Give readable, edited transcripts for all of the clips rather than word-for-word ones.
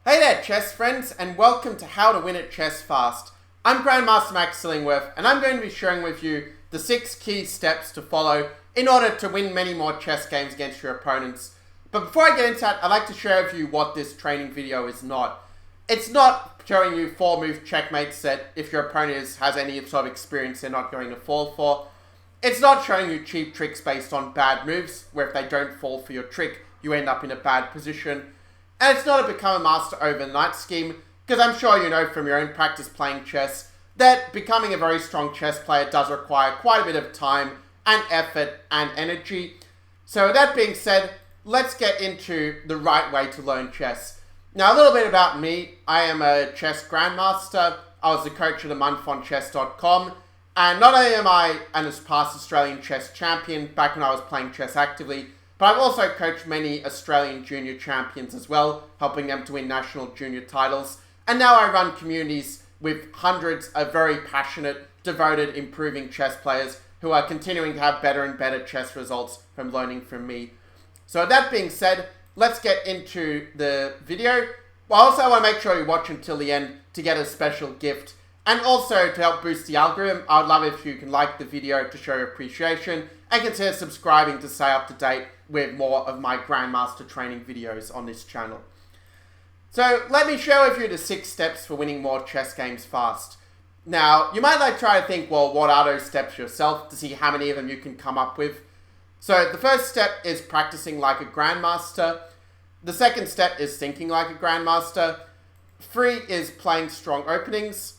Hey there chess friends, and welcome to How to Win at Chess Fast. I'm Grandmaster Max Illingworth, and I'm going to be sharing with you the 6 key steps to follow in order to win many more chess games against your opponents. But before I get into that, I'd like to share with you what this training video is not. It's not showing you 4-move checkmates that if your opponent has any sort of experience they're not going to fall for. It's not showing you cheap tricks based on bad moves, where if they don't fall for your trick, you end up in a bad position. And it's not a become a master overnight scheme, because I'm sure you know from your own practice playing chess that becoming a very strong chess player does require quite a bit of time and effort and energy. So with that being said, let's get into the right way to learn chess. Now, a little bit about me. I am a chess grandmaster. I was the coach of the month on chess.com. And not only am I an past Australian chess champion back when I was playing chess actively, but I've also coached many Australian junior champions as well, helping them to win national junior titles. And now I run communities with hundreds of very passionate, devoted, improving chess players who are continuing to have better and better chess results from learning from me. So with that being said, let's get into the video. Well, also I want to make sure you watch until the end to get a special gift. And also to help boost the algorithm, I would love it if you can like the video to show your appreciation and consider subscribing to stay up to date with more of my Grandmaster training videos on this channel. So let me share with you the 6 steps for winning more chess games fast. Now, you might try to think, well, what are those steps yourself to see how many of them you can come up with. So the first step is practicing like a Grandmaster. The second step is thinking like a Grandmaster. 3 is playing strong openings.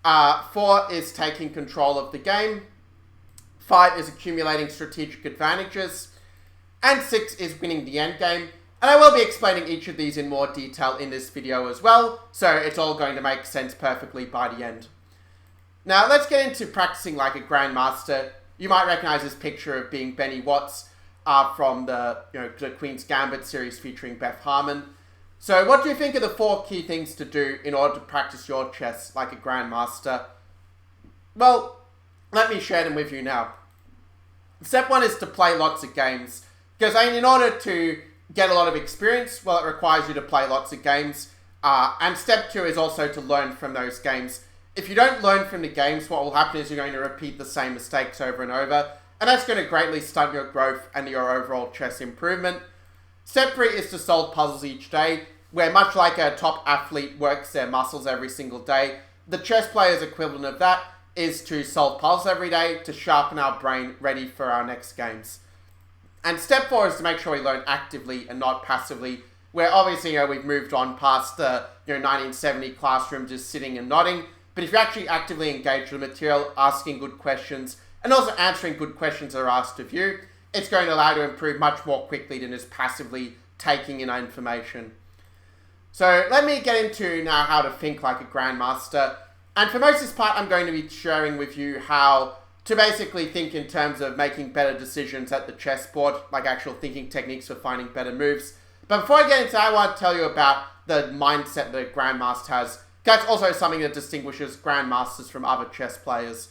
4 is taking control of the game. 5 is accumulating strategic advantages. And 6 is winning the endgame. And I will be explaining each of these in more detail in this video as well, so it's all going to make sense perfectly by the end. Now let's get into practicing like a Grandmaster. You might recognize this picture of being Benny Watts from the Queen's Gambit series featuring Beth Harmon. So what do you think are the 4 key things to do in order to practice your chess like a Grandmaster? Well, let me share them with you now. Step 1 is to play lots of games. Because in order to get a lot of experience, well, it requires you to play lots of games. And step 2 is also to learn from those games. If you don't learn from the games, what will happen is you're going to repeat the same mistakes over and over. And that's going to greatly stunt your growth and your overall chess improvement. Step 3 is to solve puzzles each day, where much like a top athlete works their muscles every single day, the chess player's equivalent of that is to solve puzzles every day to sharpen our brain ready for our next games. And step 4 is to make sure we learn actively and not passively, where obviously we've moved on past the 1970 classroom just sitting and nodding. But if you actually actively engage with the material, asking good questions, and also answering good questions that are asked of you, it's going to allow you to improve much more quickly than just passively taking in information. So let me get into now how to think like a Grandmaster. And for most of this part, I'm going to be sharing with you how to basically think in terms of making better decisions at the chessboard, like actual thinking techniques for finding better moves. But before I get into that, I want to tell you about the mindset that a Grandmaster has. That's also something that distinguishes Grandmasters from other chess players.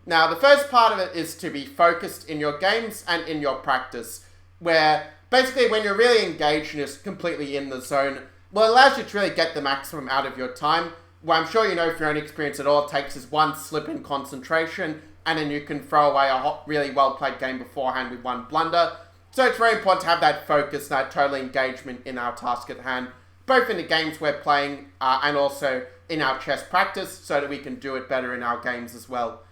Now, the first part of it is to be focused in your games and in your practice, where basically when you're really engaged and just completely in the zone, well, it allows you to really get the maximum out of your time. Well, I'm sure you know from your own experience that all it takes is one slip in concentration, and then you can throw away a really well-played game beforehand with one blunder. So it's very important to have that focus and that total engagement in our task at hand, both in the games we're playing and also in our chess practice, so that we can do it better in our games as well.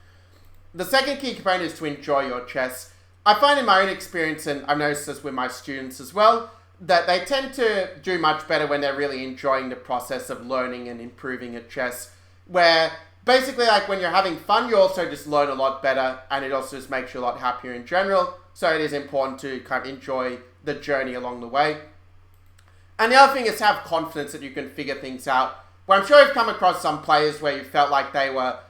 The second key component is to enjoy your chess. I find in my own experience, and I've noticed this with my students as well, that they tend to do much better when they're really enjoying the process of learning and improving at chess, where basically, like when you're having fun, you also just learn a lot better, and it also just makes you a lot happier in general. So it is important to kind of enjoy the journey along the way. And the other thing is to have confidence that you can figure things out. Well, I'm sure you've come across some players where you felt like they were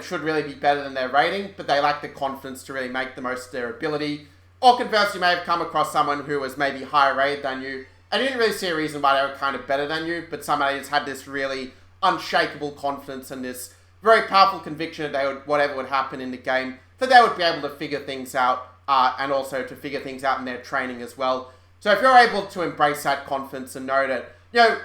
should really be better than their rating, but they lack the confidence to really make the most of their ability. Or conversely, you may have come across someone who was maybe higher rated than you, and you didn't really see a reason why they were kind of better than you, but somebody just had this really unshakable confidence and this very powerful conviction that they would, whatever would happen in the game, that they would be able to figure things out, and also to figure things out in their training as well. So if you're able to embrace that confidence and know that,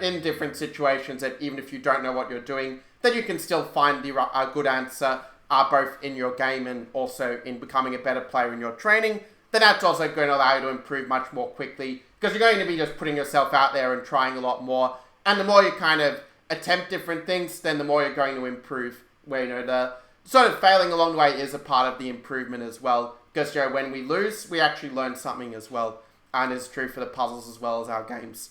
in different situations, that even if you don't know what you're doing, then you can still find the good answer, both in your game and also in becoming a better player in your training, then that's also going to allow you to improve much more quickly, because you're going to be just putting yourself out there and trying a lot more. And the more you kind of attempt different things, then the more you're going to improve. Where, the sort of failing along the way is a part of the improvement as well. Because, when we lose, we actually learn something as well. And it's true for the puzzles as well as our games.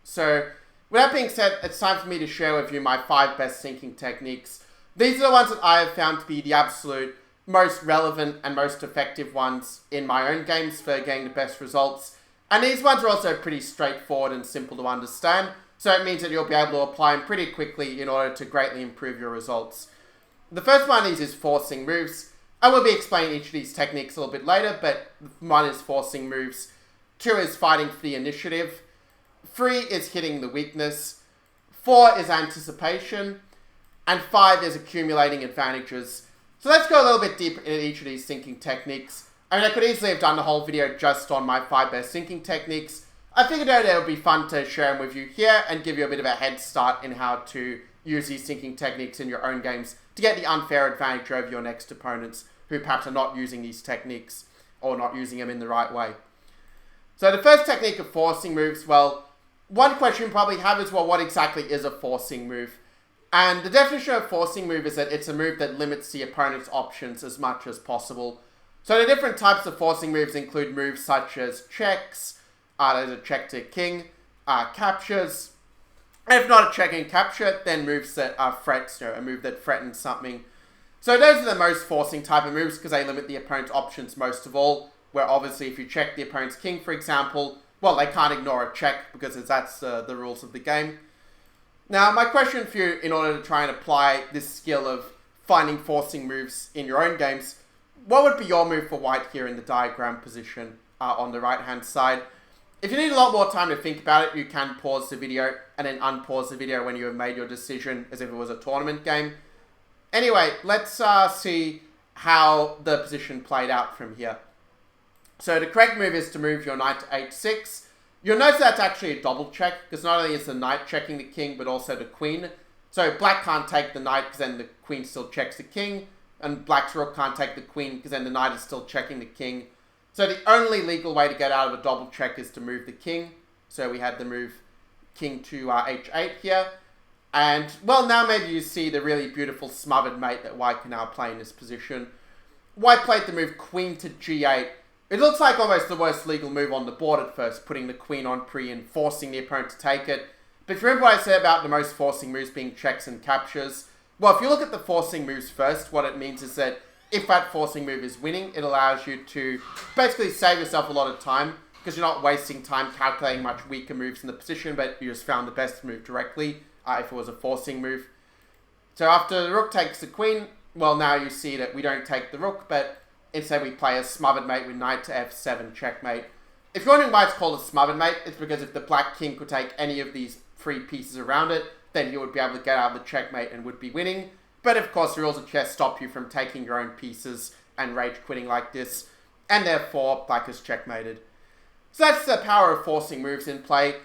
So, with that being said, it's time for me to share with you my 5 best thinking techniques. These are the ones that I have found to be the absolute most relevant and most effective ones in my own games for getting the best results. And these ones are also pretty straightforward and simple to understand. So it means that you'll be able to apply them pretty quickly in order to greatly improve your results. The first one of these is forcing moves. I will be explaining each of these techniques a little bit later, but 1 is forcing moves. 2 is fighting for the initiative. 3 is hitting the weakness. 4 is anticipation. And 5 is accumulating advantages. So let's go a little bit deeper into each of these thinking techniques. I could easily have done the whole video just on my 5 best thinking techniques. I figured out it would be fun to share them with you here and give you a bit of a head start in how to use these thinking techniques in your own games to get the unfair advantage over your next opponents who perhaps are not using these techniques or not using them in the right way. So the first technique of forcing moves, well, one question you probably have is, well, what exactly is a forcing move? And the definition of forcing move is that it's a move that limits the opponent's options as much as possible. So the different types of forcing moves include moves such as checks, there's a check to king, captures, and if not a check and capture, then moves that are threats, a move that threatens something. So those are the most forcing type of moves because they limit the opponent's options most of all, where obviously if you check the opponent's king, for example, well, they can't ignore a check because that's the rules of the game. Now, my question for you, in order to try and apply this skill of finding forcing moves in your own games, what would be your move for white here in the diagram position on the right-hand side? If you need a lot more time to think about it, you can pause the video and then unpause the video when you have made your decision as if it was a tournament game. Anyway, let's see how the position played out from here. So the correct move is to move your knight to h6. You'll notice that's actually a double check, because not only is the knight checking the king, but also the queen. So black can't take the knight, because then the queen still checks the king, and black's rook can't take the queen, because then the knight is still checking the king. So the only legal way to get out of a double check is to move the king. So we had the move king to h8 here. And, well, now maybe you see the really beautiful smothered mate that white can now play in this position. White played the move queen to g8. It looks like almost the worst legal move on the board at first, putting the queen on pre and forcing the opponent to take it. But if you remember what I said about the most forcing moves being checks and captures, well, if you look at the forcing moves first, what it means is that if that forcing move is winning, it allows you to basically save yourself a lot of time, because you're not wasting time calculating much weaker moves in the position, but you just found the best move directly, if it was a forcing move. So after the rook takes the queen, well, now you see that we don't take the rook, but instead we play a smothered mate with knight to f7 checkmate. If you're wondering why it's called a smothered mate, it's because if the black king could take any of these 3 pieces around it, then you would be able to get out of the checkmate and would be winning. But of course, the rules of chess stop you from taking your own pieces and rage quitting like this, and therefore black is checkmated. So that's the power of forcing moves in play.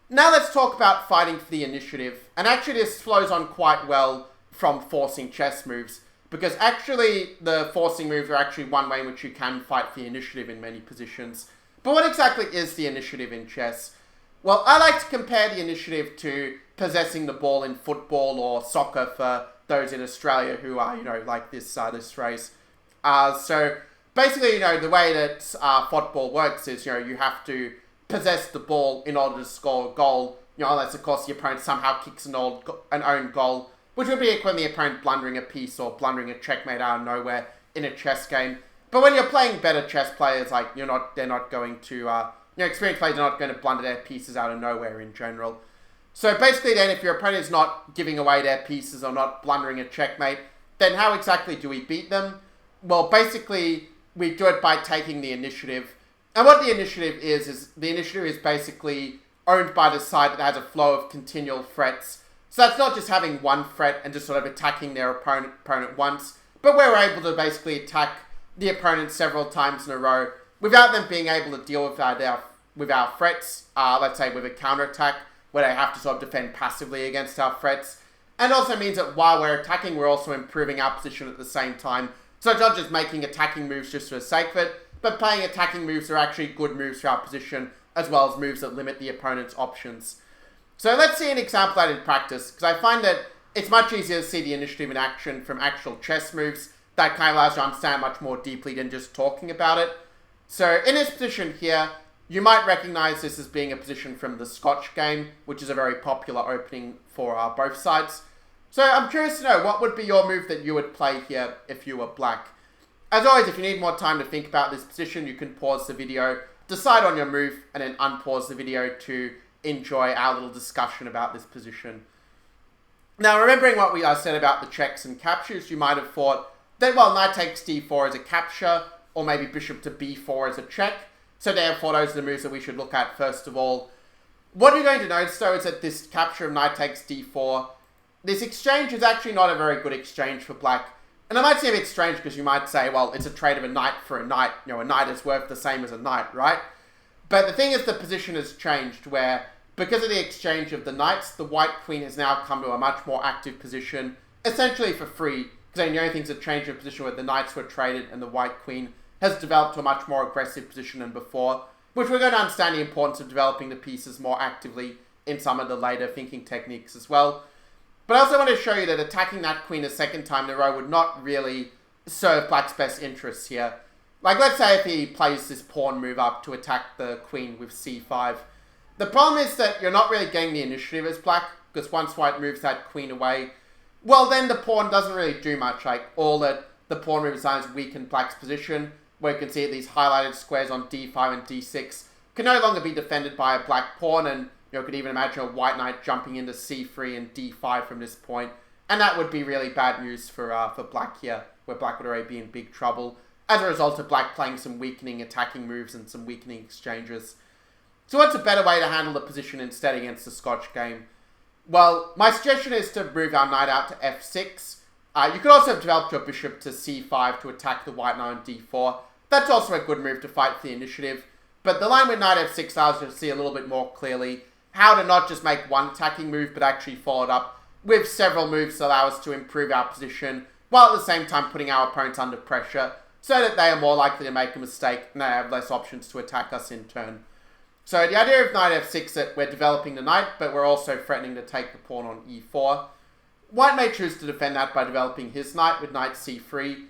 Now let's talk about fighting for the initiative. And actually this flows on quite well from forcing chess moves, because actually the forcing moves are actually one way in which you can fight for the initiative in many positions. But what exactly is the initiative in chess? Well, I like to compare the initiative to possessing the ball in football or soccer for those in Australia who are, like this phrase. So basically, the way that football works is, you have to possess the ball in order to score a goal, unless of course the opponent somehow kicks an own goal, which would be equivalent to the opponent blundering a piece or blundering a checkmate out of nowhere in a chess game. But when you're playing better chess players, they're not going to, experienced players are not going to blunder their pieces out of nowhere in general. So basically then, if your opponent is not giving away their pieces or not blundering a checkmate, then how exactly do we beat them? Well, basically, we do it by taking the initiative. And what the initiative is the initiative is basically owned by the side that has a flow of continual threats. So that's not just having one threat and just sort of attacking their opponent once, but we're able to basically attack the opponent several times in a row without them being able to deal with their with our threats, let's say with a counterattack, where they have to sort of defend passively against our threats. And it also means that while we're attacking, we're also improving our position at the same time. So it's not just making attacking moves just for the sake of it, but playing attacking moves that are actually good moves for our position, as well as moves that limit the opponent's options. So let's see an example of that in practice, because I find that it's much easier to see the initiative in action from actual chess moves. That kind of allows you to understand much more deeply than just talking about it. So in this position here, you might recognize this as being a position from the Scotch game, which is a very popular opening for both sides. So I'm curious to know, what would be your move that you would play here if you were black? As always, if you need more time to think about this position, you can pause the video, decide on your move, and then unpause the video to enjoy our little discussion about this position. Now, remembering what I said about the checks and captures, you might have thought that, well, knight takes d4 as a capture, or maybe bishop to b4 as a check. So therefore, those are the moves that we should look at first of all. What you're going to notice, though, is that this capture of knight takes d4, this exchange is actually not a very good exchange for black. And it might seem a bit strange because you might say, well, it's a trade of a knight for a knight. You know, a knight is worth the same as a knight, right? But the thing is, the position has changed where, because of the exchange of the knights, the white queen has now come to a much more active position, essentially for free. Because the only things that changed in a position where the knights were traded and the white queen has developed to a much more aggressive position than before, which we're going to understand the importance of developing the pieces more actively in some of the later thinking techniques as well. But I also want to show you that attacking that queen a second time in a row would not really serve black's best interests here. Like, let's say if he plays this pawn move up to attack the queen with c5. The problem is that you're not really getting the initiative as black, because once white moves that queen away, well, then the pawn doesn't really do much. Like, all that the pawn move is weaken black's position, where you can see these highlighted squares on d5 and d6 can no longer be defended by a black pawn, and you could even imagine a white knight jumping into c3 and d5 from this point, and that would be really bad news for black here, where black would already be in big trouble as a result of black playing some weakening attacking moves and some weakening exchanges. So what's a better way to handle the position instead against the Scotch game? Well, my suggestion is to move our knight out to f6. You could also have developed your bishop to c5 to attack the white knight on d4. That's also a good move to fight for the initiative. But the line with knight f6 allows you to see a little bit more clearly how to not just make one attacking move, but actually follow it up with several moves that allow us to improve our position, while at the same time putting our opponents under pressure, so that they are more likely to make a mistake and they have less options to attack us in turn. So the idea of knight f6 that we're developing the knight, but we're also threatening to take the pawn on e4. White may choose to defend that by developing his knight with knight c3.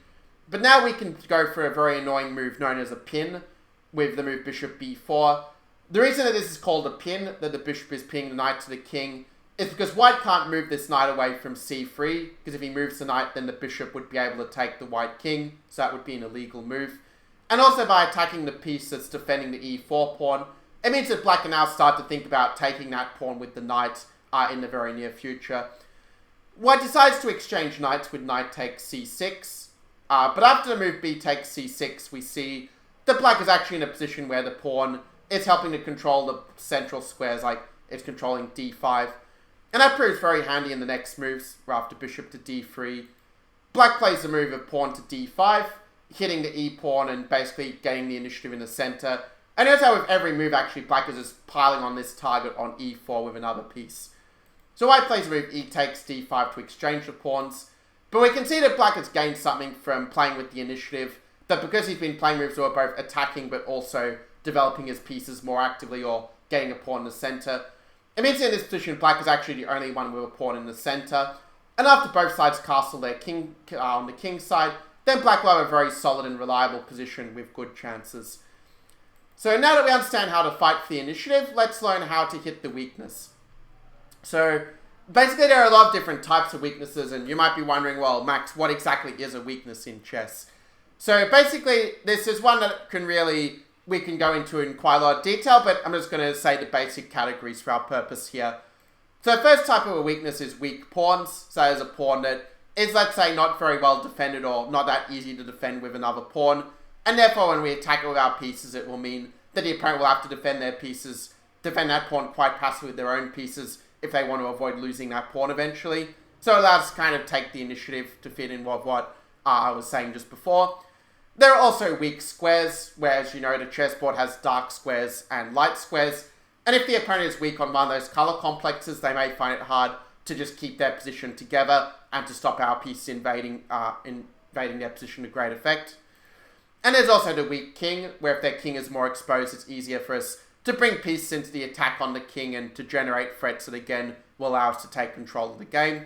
But now we can go for a very annoying move known as a pin, with the move bishop b4. The reason that this is called a pin, that the bishop is pinning the knight to the king, is because white can't move this knight away from c3, because if he moves the knight, then the bishop would be able to take the white king, so that would be an illegal move. And also by attacking the piece that's defending the e4 pawn, it means that black can now start to think about taking that pawn with the knight in the very near future. White decides to exchange knights with knight takes c6, but after the move b takes c6, we see that black is actually in a position where the pawn is helping to control the central squares, like it's controlling d5. And that proves very handy in the next moves, after bishop to d3. Black plays the move of pawn to d5, hitting the e-pawn and basically getting the initiative in the center. And notice how with every move, actually, black is just piling on this target on e4 with another piece. So white plays the move e takes d5 to exchange the pawns. But we can see that black has gained something from playing with the initiative, that because he's been playing moves that are both attacking but also developing his pieces more actively or getting a pawn in the center, it means in this position, black is actually the only one with a pawn in the center. And after both sides castle their king on the king's side, then black will have a very solid and reliable position with good chances. So now that we understand how to fight for the initiative, let's learn how to hit the weakness. So basically there are a lot of different types of weaknesses, and you might be wondering, well, Max, what exactly is a weakness in chess? So basically this is one that we can go into in quite a lot of detail, but I'm just going to say the basic categories for our purpose here. So the first type of a weakness is weak pawns. So there's a pawn that is, let's say, not very well defended or not that easy to defend with another pawn. And therefore, when we attack it with our pieces, it will mean that the opponent will have to defend that pawn quite passively with their own pieces if they want to avoid losing that pawn eventually. So it allows us to kind of take the initiative to fit in with what I was saying just before. There are also weak squares, where, as you know, the chessboard has dark squares and light squares, and if the opponent is weak on one of those color complexes, they may find it hard to just keep their position together and to stop our piece invading their position to great effect. And there's also the weak king, where if their king is more exposed, it's easier for us to bring pieces into the attack on the king and to generate threats that again will allow us to take control of the game.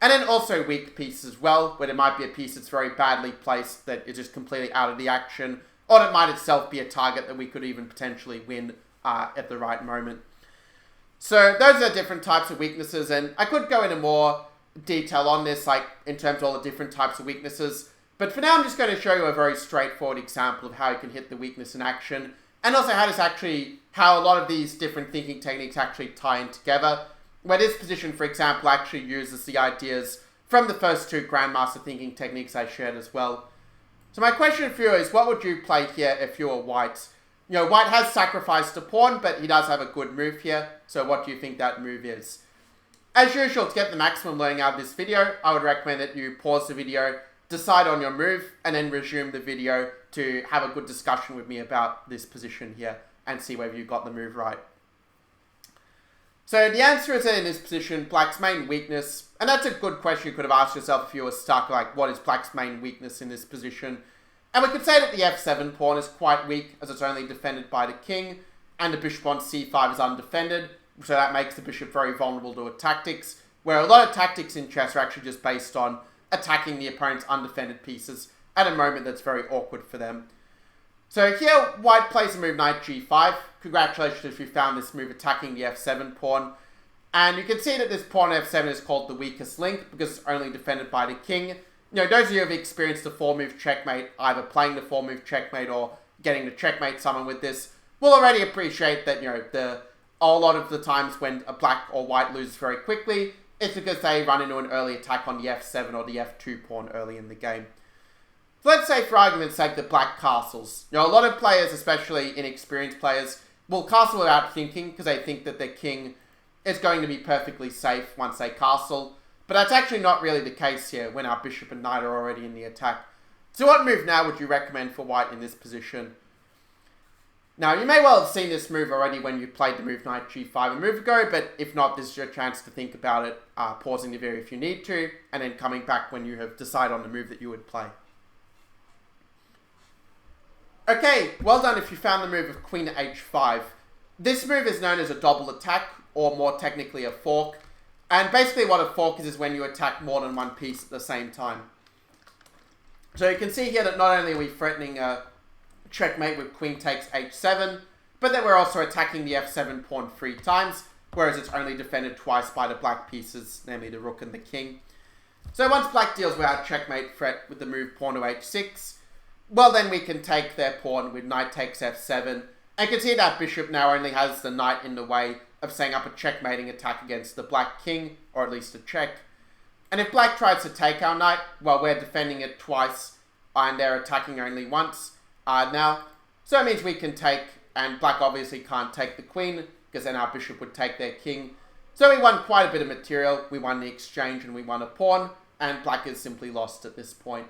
And then also weak pieces as well, where there might be a piece that's very badly placed that is just completely out of the action, or it might itself be a target that we could even potentially win at the right moment. So those are different types of weaknesses, and I could go into more detail on this, like in terms of all the different types of weaknesses. But for now, I'm just going to show you a very straightforward example of how you can hit the weakness in action, and also how a lot of these different thinking techniques actually tie in together. Where this position, for example, actually uses the ideas from the first two Grandmaster thinking techniques I shared as well. So my question for you is, what would you play here if you were white? You know, white has sacrificed a pawn, but he does have a good move here. So what do you think that move is? As usual, to get the maximum learning out of this video, I would recommend that you pause the video, decide on your move, and then resume the video to have a good discussion with me about this position here and see whether you got the move right. So the answer is that in this position, black's main weakness, and that's a good question you could have asked yourself if you were stuck, like what is black's main weakness in this position? And we could say that the f7 pawn is quite weak as it's only defended by the king, and the bishop on c5 is undefended, so that makes the bishop very vulnerable to tactics, where a lot of tactics in chess are actually just based on attacking the opponent's undefended pieces at a moment that's very awkward for them. So here, white plays the move knight g5. Congratulations if you found this move attacking the f7 pawn. And you can see that this pawn f7 is called the weakest link because it's only defended by the king. You know, those of you who have experienced the 4-move checkmate, either playing the 4-move checkmate or getting to checkmate someone with this, will already appreciate that, you know, a lot of the times when a black or white loses very quickly, it's because they run into an early attack on the f7 or the f2 pawn early in the game. So let's say, for argument's sake, that black castles. You know, a lot of players, especially inexperienced players, will castle without thinking because they think that their king is going to be perfectly safe once they castle. But that's actually not really the case here when our bishop and knight are already in the attack. So what move now would you recommend for white in this position? Now, you may well have seen this move already when you played the move knight g5 a move ago, but if not, this is your chance to think about it, pausing the video if you need to, and then coming back when you have decided on the move that you would play. Okay, well done if you found the move of queen h5. This move is known as a double attack, or more technically a fork. And basically what a fork is when you attack more than one piece at the same time. So you can see here that not only are we threatening a checkmate with queen takes h7, but that we're also attacking the f7 pawn 3 times, whereas it's only defended twice by the black pieces, namely the rook and the king. So once black deals with our checkmate threat with the move pawn to h6, well, then we can take their pawn with knight takes f7. And you can see that bishop now only has the knight in the way of setting up a checkmating attack against the black king, or at least a check. And if black tries to take our knight, well, we're defending it twice, and they're attacking only once now. So it means we can take, and black obviously can't take the queen, because then our bishop would take their king. So we won quite a bit of material. We won the exchange and we won a pawn, and black is simply lost at this point.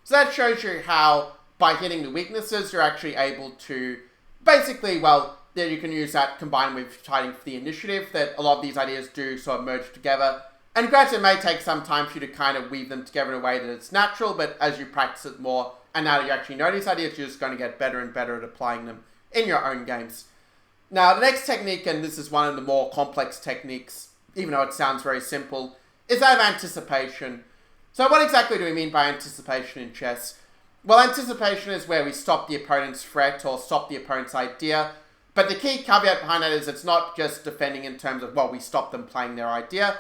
So that shows you how, by hitting the weaknesses, you're actually able to basically, well, that you can use that combined with fighting for the initiative, that a lot of these ideas do sort of merge together. And granted, it may take some time for you to kind of weave them together in a way that it's natural, but as you practice it more, and now that you actually know these ideas, you're just going to get better and better at applying them in your own games. Now, the next technique, and this is one of the more complex techniques, even though it sounds very simple, is that of anticipation. So what exactly do we mean by anticipation in chess? Well, anticipation is where we stop the opponent's threat or stop the opponent's idea. But the key caveat behind that is it's not just defending in terms of, well, we stop them playing their idea,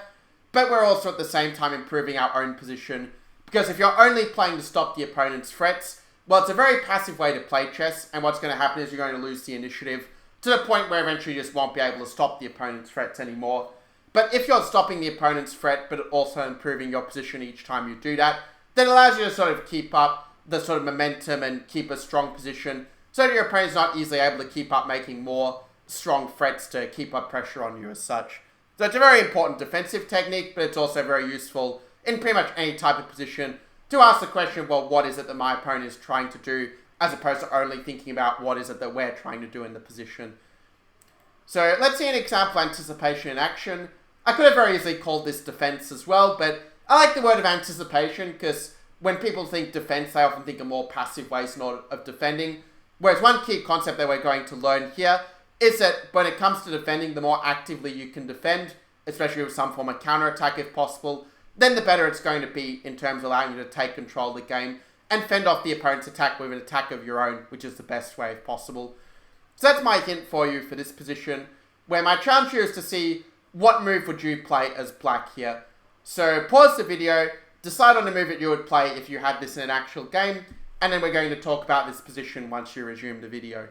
but we're also at the same time improving our own position. Because if you're only playing to stop the opponent's threats, well, it's a very passive way to play chess, and what's going to happen is you're going to lose the initiative to the point where eventually you just won't be able to stop the opponent's threats anymore. But if you're stopping the opponent's threat, but also improving your position each time you do that, then it allows you to sort of keep up the sort of momentum and keep a strong position so that your opponent's not easily able to keep up making more strong threats to keep up pressure on you as such. So it's a very important defensive technique, but it's also very useful in pretty much any type of position to ask the question, well, what is it that my opponent is trying to do, as opposed to only thinking about what is it that we're trying to do in the position. So let's see an example of anticipation in action. I could have very easily called this defense as well, but I like the word of anticipation because when people think defense, they often think of more passive ways of defending. Whereas one key concept that we're going to learn here is that when it comes to defending, the more actively you can defend, especially with some form of counterattack if possible, then the better it's going to be in terms of allowing you to take control of the game and fend off the opponent's attack with an attack of your own, which is the best way if possible. So that's my hint for you for this position, where my challenge here is to see what move would you play as black here. So pause the video, decide on the move that you would play if you had this in an actual game, and then we're going to talk about this position once you resume the video.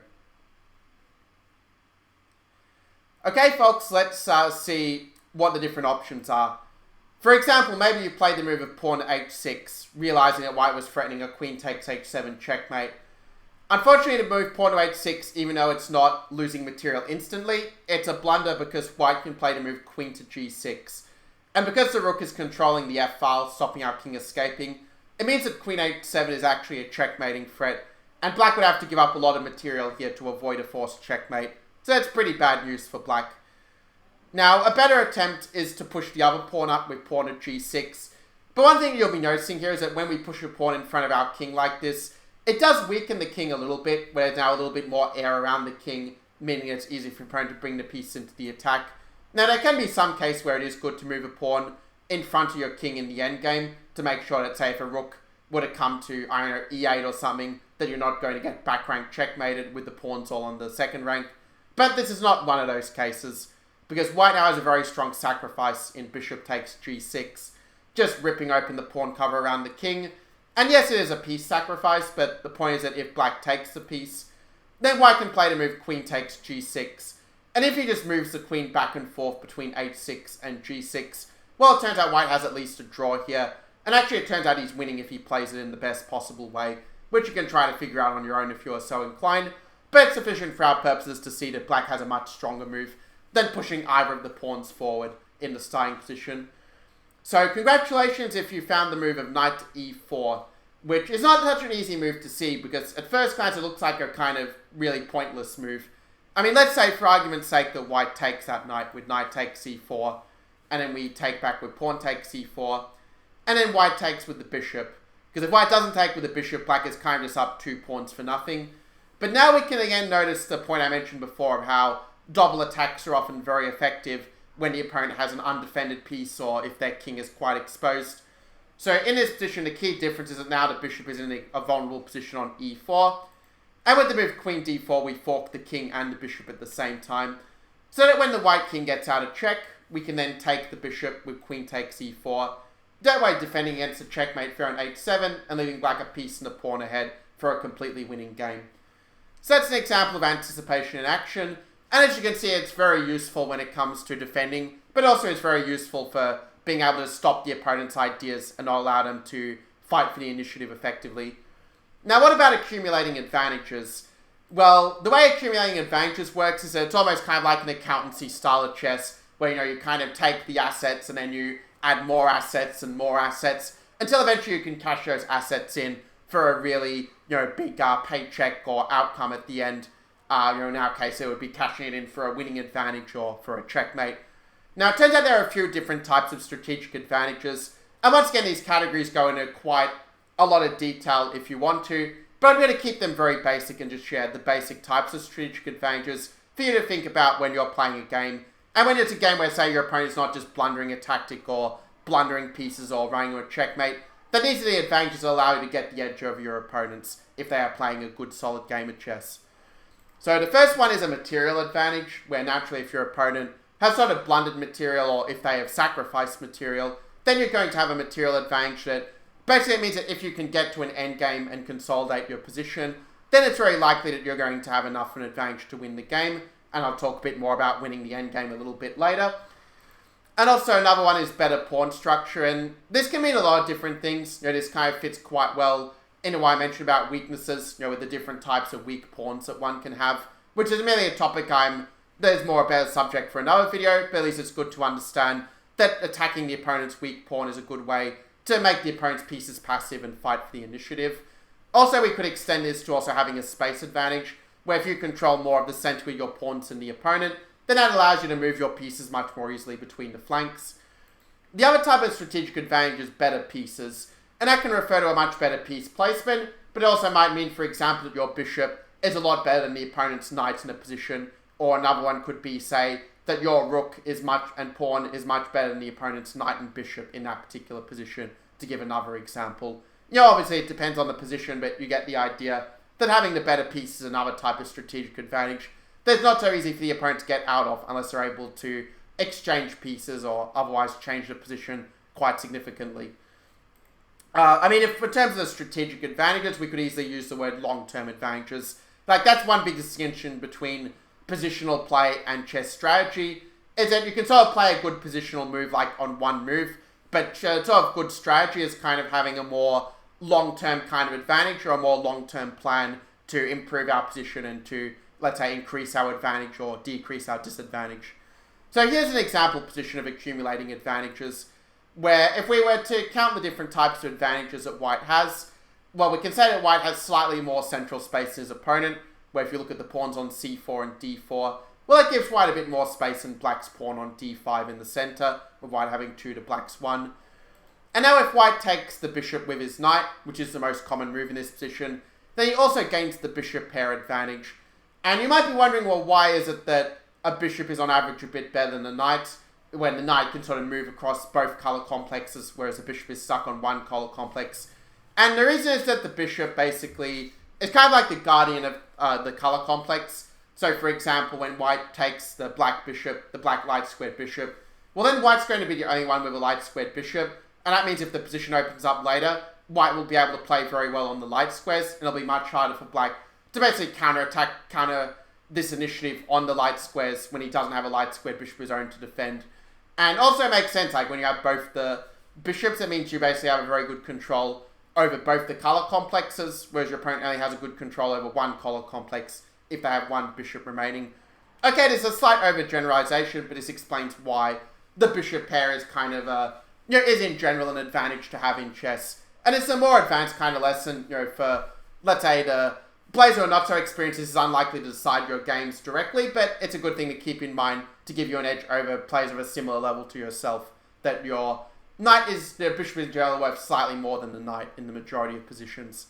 Okay folks, let's see what the different options are. For example, maybe you play the move of pawn to h6, realizing that white was threatening a queen takes h7 checkmate. Unfortunately, to move pawn to h6, even though it's not losing material instantly, it's a blunder because white can play the move queen to g6. And because the rook is controlling the f-file, stopping our king escaping, it means that queen h7 is actually a checkmating threat, and black would have to give up a lot of material here to avoid a forced checkmate. So that's pretty bad news for black. Now, a better attempt is to push the other pawn up with pawn to g6. But one thing you'll be noticing here is that when we push a pawn in front of our king like this, it does weaken the king a little bit, where there's now a little bit more air around the king, meaning it's easy for your opponent to bring the piece into the attack. Now, there can be some case where it is good to move a pawn in front of your king in the endgame to make sure that, say, if a rook were to come to, I don't know, e8 or something, that you're not going to get back rank checkmated with the pawns all on the second rank. But this is not one of those cases, because white now has a very strong sacrifice in bishop takes g6, just ripping open the pawn cover around the king. And yes, it is a piece sacrifice, but the point is that if black takes the piece, then white can play to move queen takes g6. And if he just moves the queen back and forth between h6 and g6, well, it turns out white has at least a draw here. And actually, it turns out he's winning if he plays it in the best possible way, which you can try to figure out on your own if you are so inclined. But it's sufficient for our purposes to see that black has a much stronger move than pushing either of the pawns forward in the starting position. So congratulations if you found the move of knight to e4, which is not such an easy move to see because at first glance it looks like a kind of really pointless move. I mean, let's say for argument's sake that white takes that knight with knight takes c4, and then we take back with pawn takes c4, and then white takes with the bishop. Because if white doesn't take with the bishop, black is kind of just up 2 pawns for nothing. But now we can again notice the point I mentioned before of how double attacks are often very effective when the opponent has an undefended piece or if their king is quite exposed. So in this position, the key difference is that now the bishop is in a vulnerable position on e4. And with the move queen d4, we fork the king and the bishop at the same time. So that when the white king gets out of check, we can then take the bishop with queen takes e4. That way defending against a checkmate fair on h7 and leaving black a piece and a pawn ahead for a completely winning game. So that's an example of anticipation in action. And as you can see, it's very useful when it comes to defending, but also it's very useful for being able to stop the opponent's ideas and not allow them to fight for the initiative effectively. Now, what about accumulating advantages? Well, the way accumulating advantages works is that it's almost kind of like an accountancy style of chess, where, you kind of take the assets and then you add more assets and more assets until eventually you can cash those assets in for a really, big paycheck or outcome at the end. In our case, it would be cashing it in for a winning advantage or for a checkmate. Now, it turns out there are a few different types of strategic advantages. And once again, these categories go into quite a lot of detail if you want to. But I'm going to keep them very basic and just share the basic types of strategic advantages for you to think about when you're playing a game. And when it's a game where, say, your opponent's not just blundering a tactic or blundering pieces or running a checkmate, then these are the advantages that allow you to get the edge over your opponents if they are playing a good, solid game of chess. So the first one is a material advantage, where naturally if your opponent has sort of blundered material or if they have sacrificed material, then you're going to have a material advantage that basically means that if you can get to an endgame and consolidate your position, then it's very likely that you're going to have enough of an advantage to win the game. And I'll talk a bit more about winning the endgame a little bit later. And also another one is better pawn structure, and this can mean a lot of different things. This kind of fits quite well into what I mentioned about weaknesses, with the different types of weak pawns that one can have, which is merely a topic there's more a better subject for another video, but at least it's good to understand that attacking the opponent's weak pawn is a good way to make the opponent's pieces passive and fight for the initiative. Also, we could extend this to also having a space advantage, where if you control more of the center of your pawns than the opponent, then that allows you to move your pieces much more easily between the flanks. The other type of strategic advantage is better pieces, and that can refer to a much better piece placement, but it also might mean, for example, that your bishop is a lot better than the opponent's knight in a position, or another one could be, say, that your rook is and pawn is much better than the opponent's knight and bishop in that particular position, to give another example. Obviously it depends on the position, but you get the idea that having the better piece is another type of strategic advantage that's not so easy for the opponent to get out of unless they're able to exchange pieces or otherwise change the position quite significantly. If in terms of the strategic advantages, we could easily use the word long-term advantages. That's one big distinction between positional play and chess strategy, is that you can sort of play a good positional move on one move, but sort of good strategy is kind of having a more long-term kind of advantage or a more long-term plan to improve our position and to, let's say, increase our advantage or decrease our disadvantage. So here's an example position of accumulating advantages, where if we were to count the different types of advantages that white has, well, we can say that white has slightly more central space than his opponent, where if you look at the pawns on c4 and d4, well, it gives white a bit more space than black's pawn on d5 in the center, with white having 2 to black's 1. And now if white takes the bishop with his knight, which is the most common move in this position, then he also gains the bishop pair advantage. And you might be wondering, well, why is it that a bishop is on average a bit better than a knight, when the knight can sort of move across both color complexes, whereas the bishop is stuck on one color complex? And the reason is that the bishop basically is kind of like the guardian of the color complex. So, for example, when white takes the black bishop, the black light squared bishop, well, then white's going to be the only one with a light squared bishop. And that means if the position opens up later, white will be able to play very well on the light squares, and it'll be much harder for black to basically counter this initiative on the light squares when he doesn't have a light squared bishop of his own to defend. And also makes sense, when you have both the bishops, it means you basically have a very good control over both the color complexes, whereas your opponent only has a good control over one color complex if they have one bishop remaining. Okay, there's a slight overgeneralization, but this explains why the bishop pair is kind of is in general an advantage to have in chess. And it's a more advanced kind of lesson, for, let's say, the players who are not so experienced. This is unlikely to decide your games directly, but it's a good thing to keep in mind to give you an edge over players of a similar level to yourself, that your the bishop is generally worth slightly more than the knight in the majority of positions.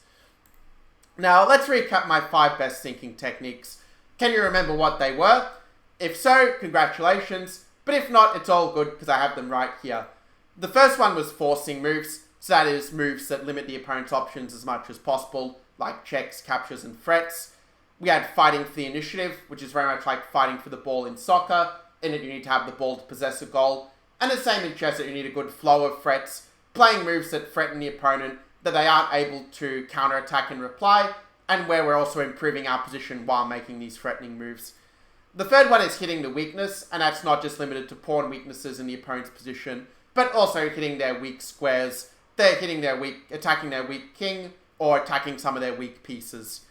Now, let's recap my 5 best thinking techniques. Can you remember what they were? If so, congratulations, but if not, it's all good because I have them right here. The first one was forcing moves, so that is moves that limit the opponent's options as much as possible, like checks, captures, and threats. We had fighting for the initiative, which is very much like fighting for the ball in soccer, in that you need to have the ball to possess a goal. And the same in chess, that you need a good flow of threats, playing moves that threaten the opponent, that they aren't able to counterattack and reply, and where we're also improving our position while making these threatening moves. The third one is hitting the weakness, and that's not just limited to pawn weaknesses in the opponent's position, but also hitting their weak squares. They're attacking their weak king, or attacking some of their weak pieces.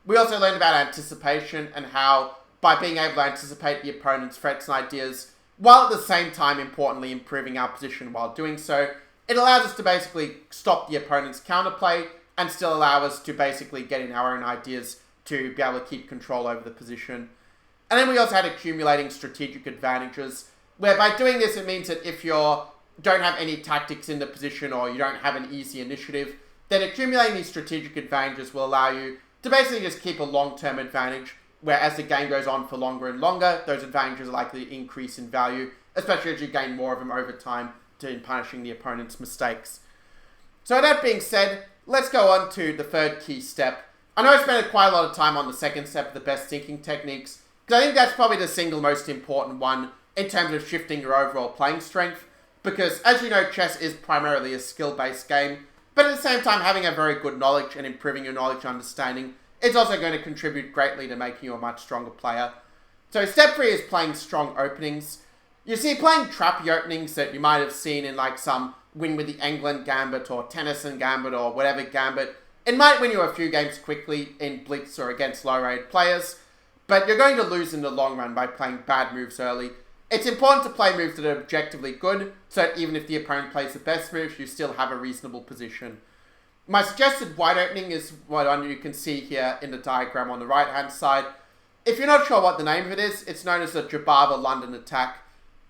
We also learned about anticipation and how, by being able to anticipate the opponent's threats and ideas, while at the same time importantly improving our position while doing so, it allows us to basically stop the opponent's counterplay and still allow us to basically get in our own ideas to be able to keep control over the position. And then we also had accumulating strategic advantages, where by doing this it means that if you don't have any tactics in the position or you don't have an easy initiative, then accumulating these strategic advantages will allow you to basically just keep a long-term advantage, where as the game goes on for longer and longer, those advantages are likely to increase in value, especially as you gain more of them over time in punishing the opponent's mistakes. So that being said, let's go on to the third key step. I know I spent quite a lot of time on the second step of the best thinking techniques, because I think that's probably the single most important one in terms of shifting your overall playing strength, because as you know, chess is primarily a skill-based game, but at the same time, having a very good knowledge and improving your knowledge and understanding is also going to contribute greatly to making you a much stronger player. So step 3 is playing strong openings. You see, playing trappy openings that you might have seen in some win with the England Gambit or Tennyson Gambit or whatever Gambit, it might win you a few games quickly in blitz or against low-rated players, but you're going to lose in the long run by playing bad moves early. It's important to play moves that are objectively good, so that even if the opponent plays the best moves, you still have a reasonable position. My suggested white opening is one you can see here in the diagram on the right hand side. If you're not sure what the name of it is, it's known as the Drababa London attack.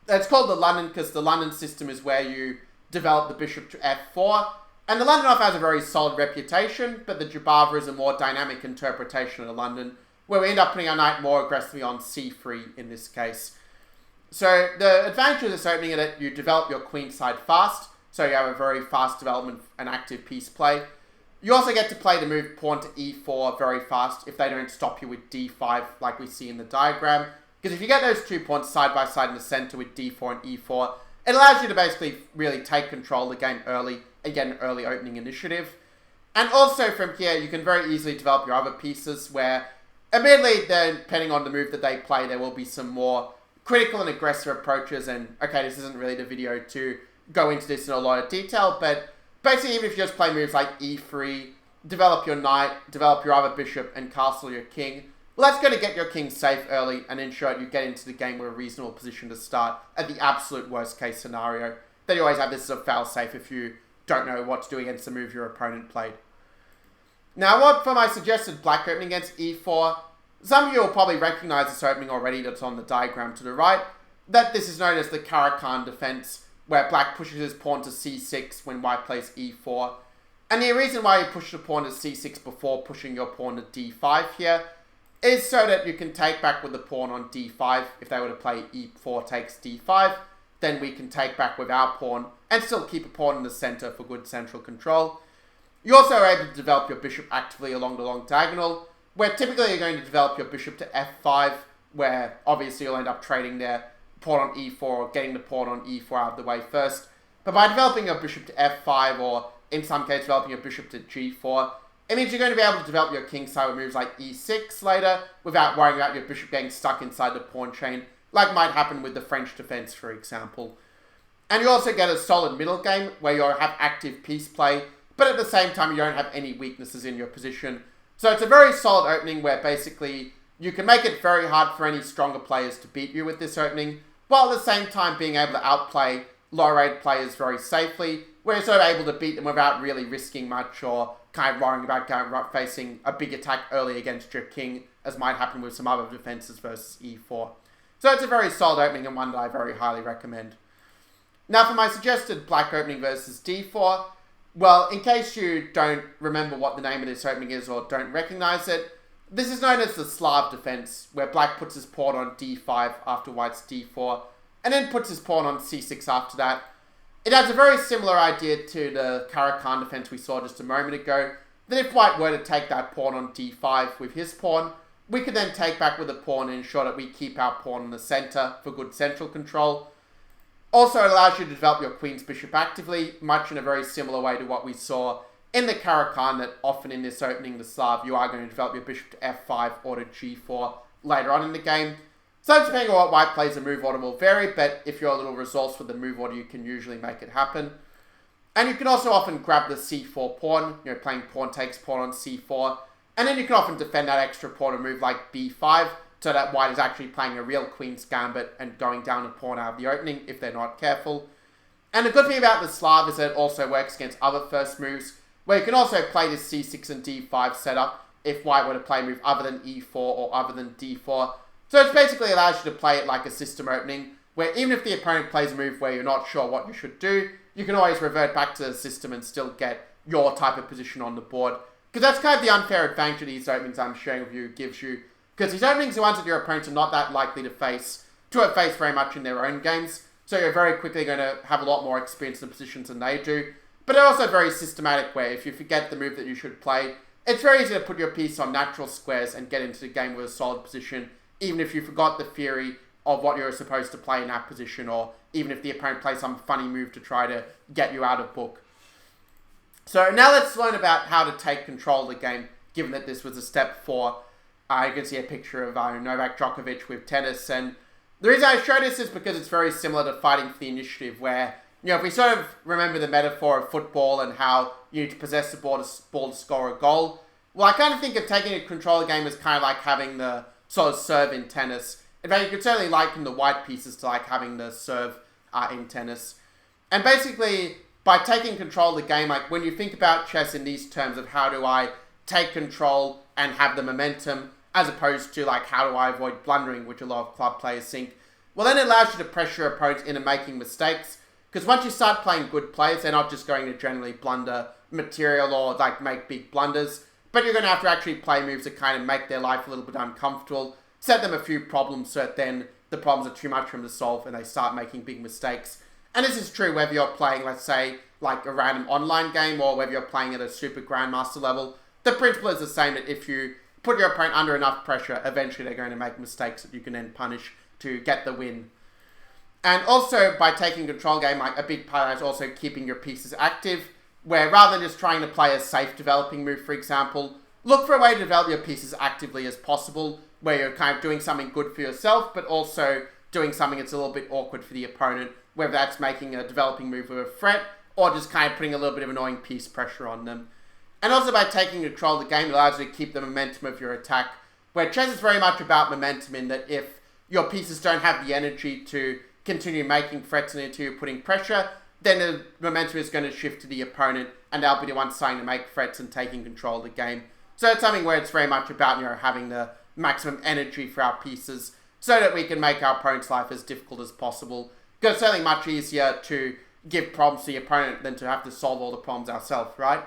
It's called the London because the London system is where you develop the bishop to f4, and the London often has a very solid reputation, but the Drababa is a more dynamic interpretation of the London, where we end up putting our knight more aggressively on c3 in this case. So the advantage of this opening is that you develop your queenside fast, so you have a very fast development and active piece play. You also get to play the move pawn to e4 very fast if they don't stop you with d5 like we see in the diagram. Because if you get those two pawns side by side in the center with d4 and e4, it allows you to basically really take control of the game early and get an early opening initiative. And also from here, you can very easily develop your other pieces where immediately, then, depending on the move that they play, there will be some more critical and aggressive approaches. And okay, this isn't really the video to go into this in a lot of detail, but basically even if you just play moves like e3, develop your knight, develop your other bishop, and castle your king, well, that's going to get your king safe early and ensure you get into the game with a reasonable position to start at the absolute worst case scenario. Then you always have this as a fail safe if you don't know what to do against the move your opponent played. Now, what for my suggested black opening against e4, some of you will probably recognize this opening already that's on the diagram to the right, that this is known as the Karakan Defense, where black pushes his pawn to c6 when white plays e4. And the reason why you push the pawn to c6 before pushing your pawn to d5 here is so that you can take back with the pawn on d5. If they were to play e4 takes d5, then we can take back with our pawn and still keep a pawn in the center for good central control. You also are able to develop your bishop actively along the long diagonal, where typically you're going to develop your bishop to f5, where obviously you'll end up trading their pawn on e4 or getting the pawn on e4 out of the way first. But by developing your bishop to f5, or in some cases developing your bishop to g4, it means you're going to be able to develop your king side with moves like e6 later without worrying about your bishop getting stuck inside the pawn chain, like might happen with the French defense, for example. And you also get a solid middle game where you'll have active piece play, but at the same time you don't have any weaknesses in your position. So it's a very solid opening where basically you can make it very hard for any stronger players to beat you with this opening, while at the same time being able to outplay lower-rate players very safely, where you're sort of able to beat them without really risking much or kind of worrying about facing a big attack early against your king, as might happen with some other defenses versus e4. So it's a very solid opening and one that I very highly recommend. Now for my suggested black opening versus d4, well, in case you don't remember what the name of this opening is or don't recognize it, this is known as the Slav Defense, where black puts his pawn on d5 after white's d4, and then puts his pawn on c6 after that. It has a very similar idea to the Karakan Defense we saw just a moment ago, that if white were to take that pawn on d5 with his pawn, we could then take back with the pawn and ensure that we keep our pawn in the center for good central control. Also, it allows you to develop your queen's bishop actively, much in a very similar way to what we saw in the Karakan, that often in this opening, the Slav, you are going to develop your bishop to f5 or to g4 later on in the game. So depending on what white plays, the move order will vary, but if you're a little resourceful with the move order, you can usually make it happen. And you can also often grab the c4 pawn, playing pawn takes pawn on c4, and then you can often defend that extra pawn and move like b5, so that white is actually playing a real queen's gambit and going down a pawn out of the opening if they're not careful. And the good thing about the Slav is that it also works against other first moves, where you can also play this c6 and d5 setup if white were to play a move other than e4 or other than d4. So it basically allows you to play it like a system opening, where even if the opponent plays a move where you're not sure what you should do, you can always revert back to the system and still get your type of position on the board. Because that's kind of the unfair advantage these openings I'm sharing with you gives you. Because these openings are ones that your opponents are not that likely to face very much in their own games. So you're very quickly going to have a lot more experience in the positions than they do. But they're also very systematic, where if you forget the move that you should play, it's very easy to put your piece on natural squares and get into the game with a solid position, even if you forgot the theory of what you're supposed to play in that position, or even if the opponent plays some funny move to try to get you out of book. So now let's learn about how to take control of the game, given that this was a step 4. You can see a picture of Novak Djokovic with tennis, and the reason I show this is because it's very similar to fighting for the initiative, where, if we sort of remember the metaphor of football and how you need to possess the ball to score a goal, well, I kind of think of taking control of the game as kind of like having the sort of serve in tennis. In fact, you could certainly liken the white pieces to like having the serve in tennis. And basically, by taking control of the game, like when you think about chess in these terms of how do I take control and have the momentum, as opposed to like how do I avoid blundering, which a lot of club players think, well then it allows you to pressure your opponents into making mistakes, because once you start playing good players, they're not just going to generally blunder material or like make big blunders, but you're going to have to actually play moves that kind of make their life a little bit uncomfortable, set them a few problems so that then the problems are too much for them to solve and they start making big mistakes. And this is true whether you're playing, let's say, like a random online game or whether you're playing at a super grandmaster level. The principle is the same, that if you put your opponent under enough pressure, eventually they're going to make mistakes that you can then punish to get the win. And also, by taking control of the game, like a big part of that is also keeping your pieces active, where rather than just trying to play a safe developing move, for example, look for a way to develop your pieces actively as possible, where you're kind of doing something good for yourself, but also doing something that's a little bit awkward for the opponent, whether that's making a developing move with a threat, or just kind of putting a little bit of annoying piece pressure on them. And also by taking control of the game, it allows you to keep the momentum of your attack, where chess is very much about momentum in that if your pieces don't have the energy to continue making threats and into putting pressure, then the momentum is going to shift to the opponent, and they'll be the ones starting to make threats and taking control of the game. So it's something where it's very much about, having the maximum energy for our pieces so that we can make our opponent's life as difficult as possible. Because it's certainly much easier to give problems to the opponent than to have to solve all the problems ourselves, right?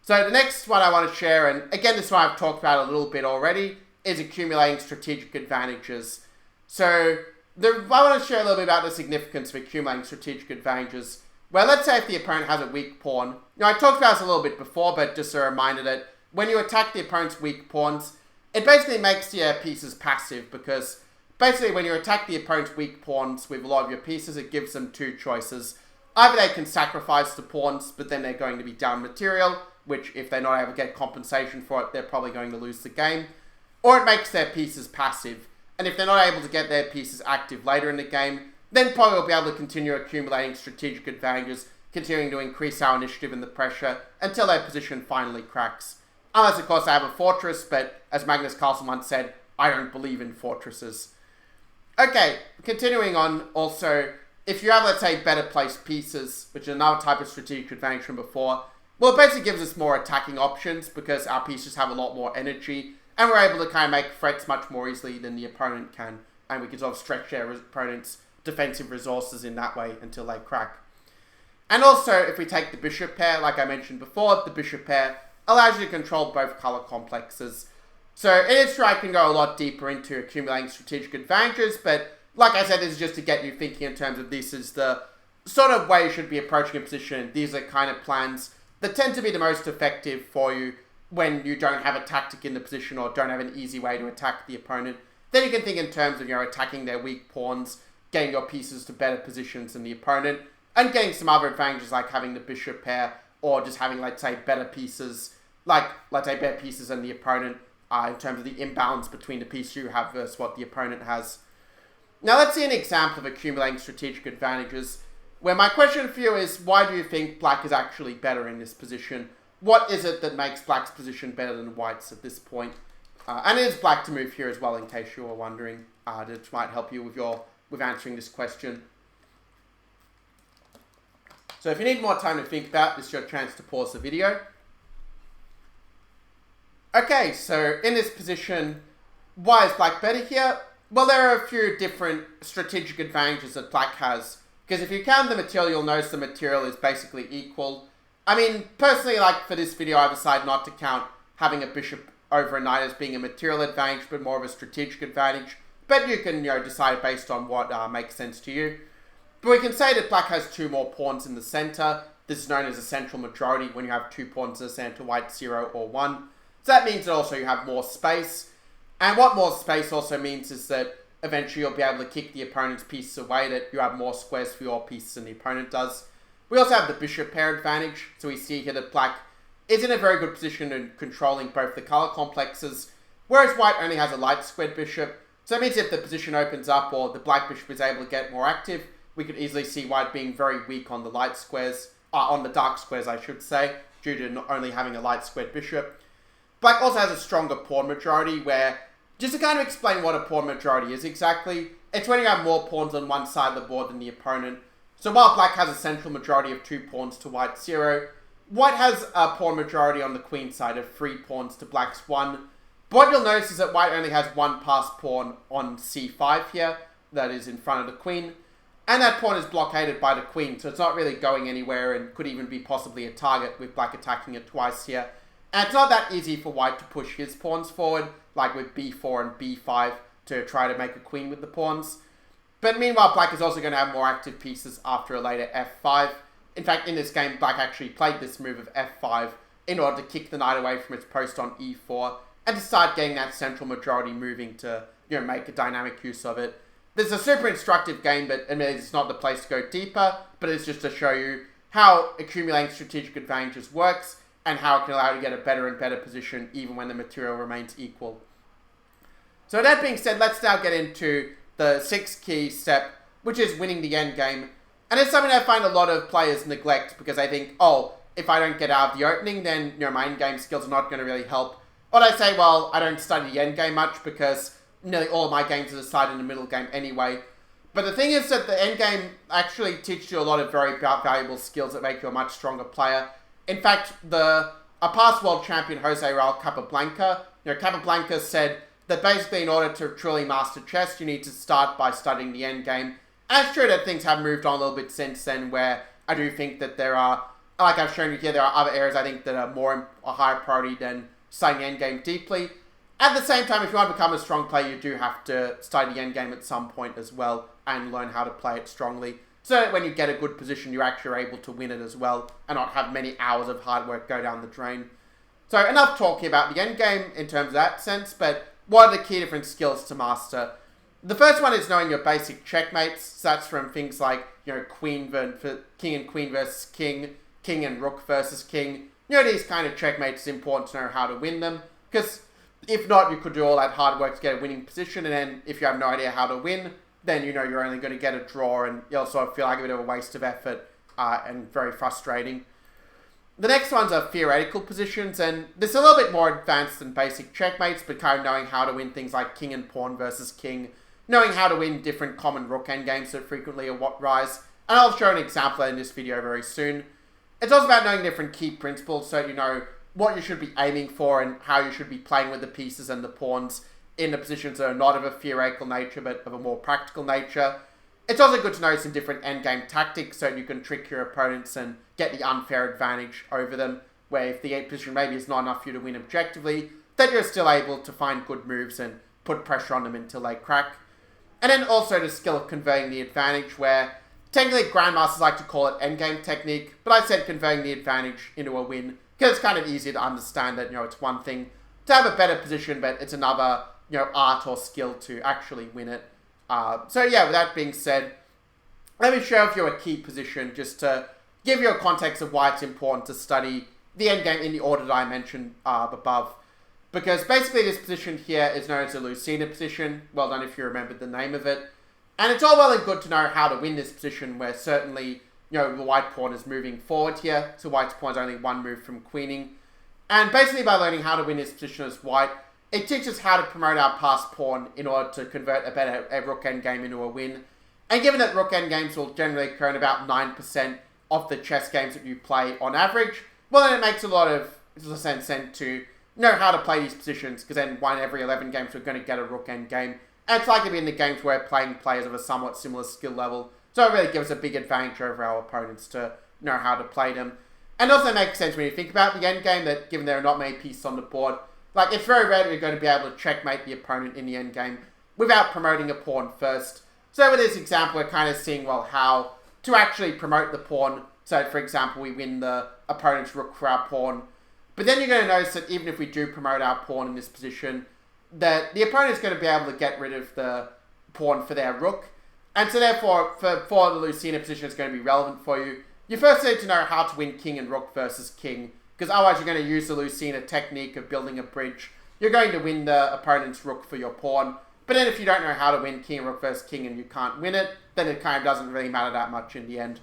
So the next one I want to share, and again this one I've talked about a little bit already, is accumulating strategic advantages. So I want to share a little bit about the significance of accumulating strategic advantages. Well, let's say if the opponent has a weak pawn. I talked about this a little bit before, but just a reminder that when you attack the opponent's weak pawns, it basically makes your pieces passive, because basically when you attack the opponent's weak pawns with a lot of your pieces, it gives them two choices. Either they can sacrifice the pawns, but then they're going to be down material, which if they're not able to get compensation for it, they're probably going to lose the game. Or it makes their pieces passive. And if they're not able to get their pieces active later in the game, then probably we'll be able to continue accumulating strategic advantages, continuing to increase our initiative and the pressure until their position finally cracks. Unless, of course, they have a fortress, but as Magnus Carlsen once said, I don't believe in fortresses. Okay, continuing on, also, if you have, let's say, better placed pieces, which is another type of strategic advantage from before, well, it basically gives us more attacking options because our pieces have a lot more energy, and we're able to kind of make threats much more easily than the opponent can, and we can sort of stretch their opponent's defensive resources in that way until they crack. And also, if we take the bishop pair, like I mentioned before, the bishop pair allows you to control both color complexes. So it is true I can go a lot deeper into accumulating strategic advantages, but like I said, this is just to get you thinking in terms of this is the sort of way you should be approaching a position. These are kind of plans that tend to be the most effective for you when you don't have a tactic in the position or don't have an easy way to attack the opponent. Then you can think in terms of, attacking their weak pawns, getting your pieces to better positions than the opponent, and getting some other advantages like having the bishop pair, or just having, let's say, better pieces, better pieces than the opponent, in terms of the imbalance between the piece you have versus what the opponent has. Now let's see an example of accumulating strategic advantages, where my question for you is, why do you think black is actually better in this position? What is it that makes black's position better than white's at this point? And it is black to move here as well, in case you were wondering. That might help you with answering this question. So if you need more time to think about, this is your chance to pause the video. Okay, so in this position, why is black better here? Well, there are a few different strategic advantages that black has. Because if you count the material, you'll notice the material is basically equal. I mean, personally, for this video, I decided not to count having a bishop over a knight as being a material advantage, but more of a strategic advantage. But you can, decide based on what makes sense to you. But we can say that black has two more pawns in the center. This is known as a central majority when you have two pawns in the center, white 0 or 1. So that means that also you have more space. And what more space also means is that eventually you'll be able to kick the opponent's pieces away, that you have more squares for your pieces than the opponent does. We also have the bishop pair advantage. So we see here that black is in a very good position in controlling both the color complexes, whereas white only has a light squared bishop. So that means if the position opens up or the black bishop is able to get more active, we could easily see white being very weak on the light squares, on the dark squares I should say, due to not only having a light squared bishop. Black also has a stronger pawn majority where Just to kind of explain what a pawn majority is exactly, it's when you have more pawns on one side of the board than the opponent. So while black has a central majority of 2 pawns to white's 0, white has a pawn majority on the queen side of 3 pawns to black's 1. But what you'll notice is that white only has 1 passed pawn on c5 here, that is in front of the queen. And that pawn is blockaded by the queen, so it's not really going anywhere and could even be possibly a target with black attacking it twice here. And it's not that easy for white to push his pawns forward, like with b4 and b5, to try to make a queen with the pawns. But meanwhile, black is also going to have more active pieces after a later f5. In fact, in this game, black actually played this move of f5 in order to kick the knight away from its post on e4 and to start getting that central majority moving to, make a dynamic use of it. This is a super instructive game, but admittedly it's not the place to go deeper, but it's just to show you how accumulating strategic advantages works and how it can allow you to get a better and better position even when the material remains equal. So that being said, let's now get into the 6th key step, which is winning the endgame. And it's something I find a lot of players neglect because they think, oh, if I don't get out of the opening, then my endgame skills are not going to really help. Or they say, well, I don't study the endgame much because nearly all of my games are decided in the middle game anyway. But the thing is that the endgame actually teaches you a lot of very valuable skills that make you a much stronger player. In fact, a past world champion, Jose Raul Capablanca, Capablanca said that basically in order to truly master chess, you need to start by studying the endgame. And it's true that things have moved on a little bit since then, where I do think that there are, like I've shown you here, there are other areas I think that are a higher priority than studying the endgame deeply. At the same time, if you want to become a strong player, you do have to study the endgame at some point as well and learn how to play it strongly. So that when you get a good position, you're actually able to win it as well and not have many hours of hard work go down the drain. So enough talking about the endgame in terms of that sense, but what are the key different skills to master? The first one is knowing your basic checkmates. So that's from things like, king and queen versus king, king and rook versus king. These kind of checkmates, it's important to know how to win them, because if not, you could do all that hard work to get a winning position, and then if you have no idea how to win, then you're only going to get a draw, and you'll sort of feel like a bit of a waste of effort and very frustrating. The next ones are theoretical positions, and this is a little bit more advanced than basic checkmates, but kind of knowing how to win things like king and pawn versus king, knowing how to win different common rook endgames that frequently arise, and I'll show an example in this video very soon. It's also about knowing different key principles, so you know what you should be aiming for and how you should be playing with the pieces and the pawns in the positions that are not of a theoretical nature but of a more practical nature. It's also good to know some different endgame tactics so you can trick your opponents and get the unfair advantage over them, where if the position maybe is not enough for you to win objectively, that you're still able to find good moves and put pressure on them until they crack. And then also the skill of conveying the advantage, where technically grandmasters like to call it endgame technique, but I said conveying the advantage into a win because it's kind of easier to understand that, it's one thing to have a better position, but it's another, art or skill to actually win it. So yeah, with that being said, let me show you a key position just to give you a context of why it's important to study the endgame in the order that I mentioned above. Because basically this position here is known as the Lucina position. Well done if you remembered the name of it. And it's all well and good to know how to win this position, where certainly, the white pawn is moving forward here. So white's pawn is only one move from queening. And basically by learning how to win this position as white, it teaches how to promote our passed pawn in order to convert a rook endgame into a win. And given that rook endgames will generally occur in about 9% of the chess games that you play on average, well then it makes a lot of sense to know how to play these positions, because then 1 every 11 games we're going to get a rook endgame. And it's likely to be in the games where we're playing players of a somewhat similar skill level. So it really gives us a big advantage over our opponents to know how to play them. And it also makes sense when you think about the endgame that given there are not many pieces on the board, like it's very rare that you're going to be able to checkmate the opponent in the endgame without promoting a pawn first. So with this example, we're kind of seeing, well, how to actually promote the pawn. So for example, we win the opponent's rook for our pawn. But then you're going to notice that even if we do promote our pawn in this position, that the opponent is going to be able to get rid of the pawn for their rook. And so therefore, for the Lucina position, it's going to be relevant for you. You first need to know how to win king and rook versus king, because otherwise you're going to use the Lucina technique of building a bridge. You're going to win the opponent's rook for your pawn. But then if you don't know how to win king and rook versus king and you can't win it, then it kind of doesn't really matter that much in the end.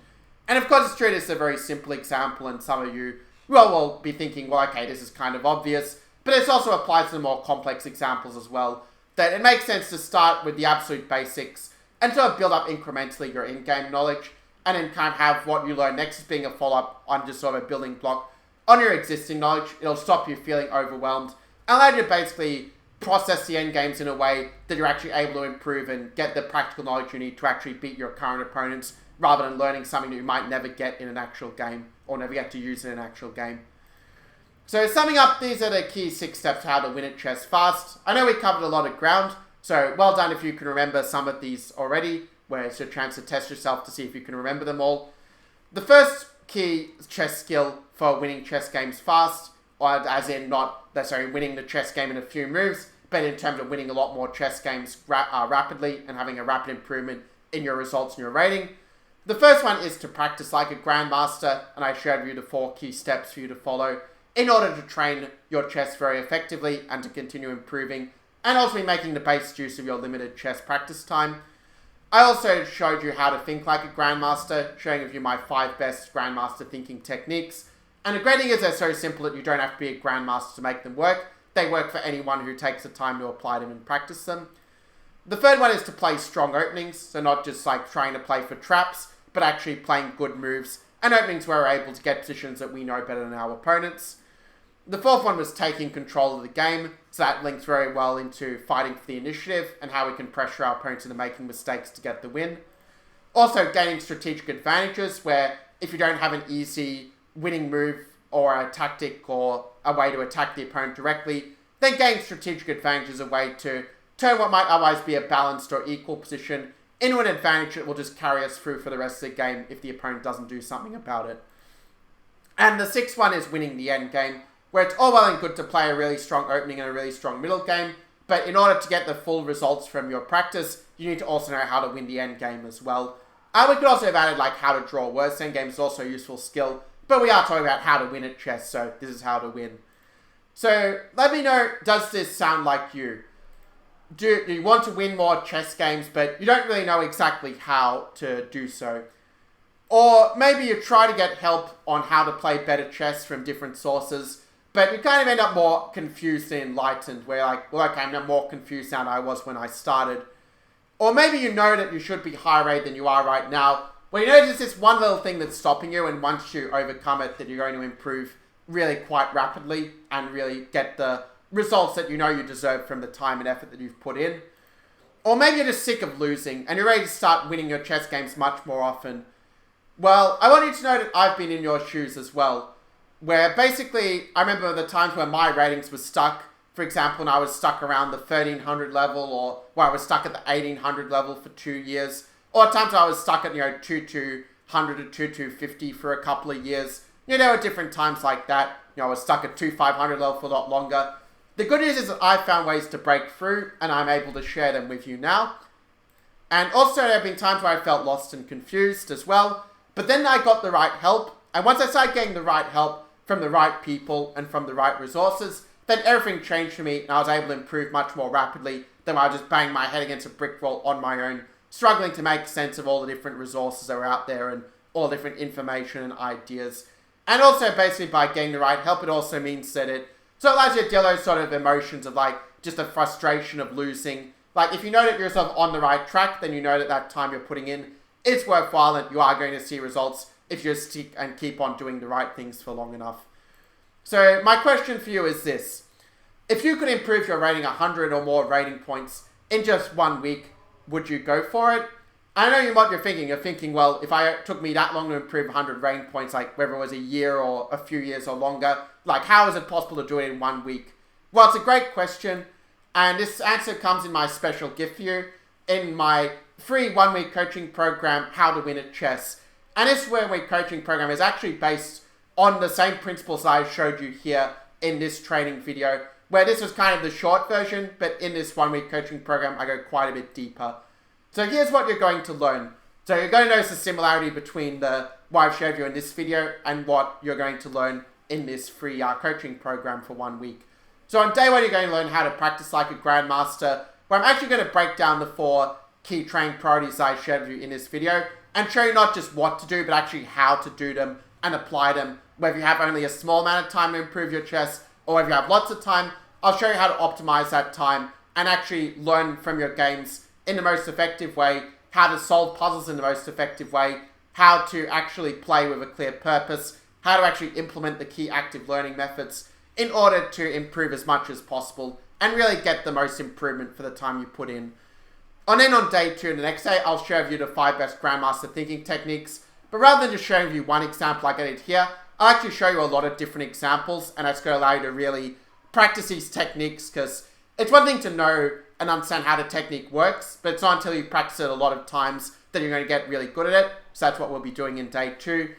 And of course, it's true this is a very simple example, and some of you will be thinking, well, okay, this is kind of obvious. But this also applies to the more complex examples as well. that it makes sense to start with the absolute basics and sort of build up incrementally your in-game knowledge, and then kind of have what you learn next as being a follow-up on just sort of a building block on your existing knowledge. It'll stop you feeling overwhelmed and allow you to basically process the end games in a way that you're actually able to improve and get the practical knowledge you need to actually beat your current opponents, rather than learning something that you might never get in an actual game or never get to use in an actual game. So summing up, these are the key 6 steps to how to win at chess fast. I know we covered a lot of ground, so well done if you can remember some of these already, where it's your chance to test yourself to see if you can remember them all. The first key chess skill for winning chess games fast, or as in not necessarily winning the chess game in a few moves, but in terms of winning a lot more chess games rapidly and having a rapid improvement in your results and your rating. The first one is to practice like a grandmaster, and I showed you the 4 key steps for you to follow in order to train your chess very effectively and to continue improving, and also be making the best use of your limited chess practice time. I also showed you how to think like a grandmaster, showing you my 5 best grandmaster thinking techniques. And the great thing is they're so simple that you don't have to be a grandmaster to make them work. They work for anyone who takes the time to apply them and practice them. The third one is to play strong openings, so not just like trying to play for traps, but actually playing good moves and openings where we're able to get positions that we know better than our opponents. The fourth one was taking control of the game, so that links very well into fighting for the initiative and how we can pressure our opponents into making mistakes to get the win. Also, gaining strategic advantages, where if you don't have an easy winning move or a tactic or a way to attack the opponent directly, then gaining strategic advantage is a way to turn what might otherwise be a balanced or equal position into an advantage that will just carry us through for the rest of the game if the opponent doesn't do something about it. And the sixth one is winning the end game, where it's all well and good to play a really strong opening and a really strong middle game, but in order to get the full results from your practice, you need to also know how to win the end game as well. We could also have added like how to draw worse endgame is also a useful skill, but we are talking about how to win at chess, so this is how to win. So let me know, does this sound like you? Do you want to win more chess games, but you don't really know exactly how to do so? Or maybe you try to get help on how to play better chess from different sources, but you kind of end up more confused than enlightened, where like, well, okay, I'm more confused now than I was when I started. Or maybe you know that you should be higher rated than you are right now, well, you notice this one little thing that's stopping you, and once you overcome it, that you're going to improve really quite rapidly and really get the results that you know you deserve from the time and effort that you've put in. Or maybe you're just sick of losing and you're ready to start winning your chess games much more often. Well, I want you to know that I've been in your shoes as well, where basically I remember the times where my ratings were stuck. For example, when I was stuck around the 1300 level, or where I was stuck at the 1800 level for 2 years, or at times I was stuck at, 2200 to 2250 for a couple of years. There were different times like that. I was stuck at 2500 level for a lot longer. The good news is that I found ways to break through, and I'm able to share them with you now. And also there have been times where I felt lost and confused as well, but then I got the right help, and once I started getting the right help from the right people and from the right resources, then everything changed for me, and I was able to improve much more rapidly than when I was just banging my head against a brick wall on my own, struggling to make sense of all the different resources that are out there and all the different information and ideas. And also, basically, by getting the right help, it also means that it allows you to deal with those sort of emotions of, just the frustration of losing. If you know that you're sort of on the right track, then you know that that time you're putting in is worthwhile and you are going to see results if you just stick and keep on doing the right things for long enough. So, my question for you is this. If you could improve your rating 100 or more rating points in just 1 week, would you go for it? I know what you're thinking. You're thinking, well, if it took me that long to improve 100 rating points, whether it was a year or a few years or longer, how is it possible to do it in 1 week? Well, it's a great question, and this answer comes in my special gift for you in my free 1-week coaching program, How to Win at Chess. And this 1-week coaching program is actually based on the same principles I showed you here in this training video, where this was kind of the short version, but in this 1-week coaching program, I go quite a bit deeper. So here's what you're going to learn. So you're going to notice the similarity between what I've showed you in this video and what you're going to learn in this free coaching program for 1 week. So on day 1, you're going to learn how to practice like a grandmaster, where I'm actually going to break down the 4 key training priorities I shared with you in this video and show you not just what to do, but actually how to do them and apply them. Whether you have only a small amount of time to improve your chess, or if you have lots of time, I'll show you how to optimize that time and actually learn from your games in the most effective way, how to solve puzzles in the most effective way, how to actually play with a clear purpose, how to actually implement the key active learning methods in order to improve as much as possible and really get the most improvement for the time you put in. And then on day 2, the next day, I'll share with you the 5 best Grandmaster thinking techniques. But rather than just showing with you one example like I did here, I'll actually show you a lot of different examples, and that's going to allow you to really practice these techniques, because it's one thing to know and understand how the technique works, but it's not until you practice it a lot of times that you're going to get really good at it. So that's what we'll be doing in day 2.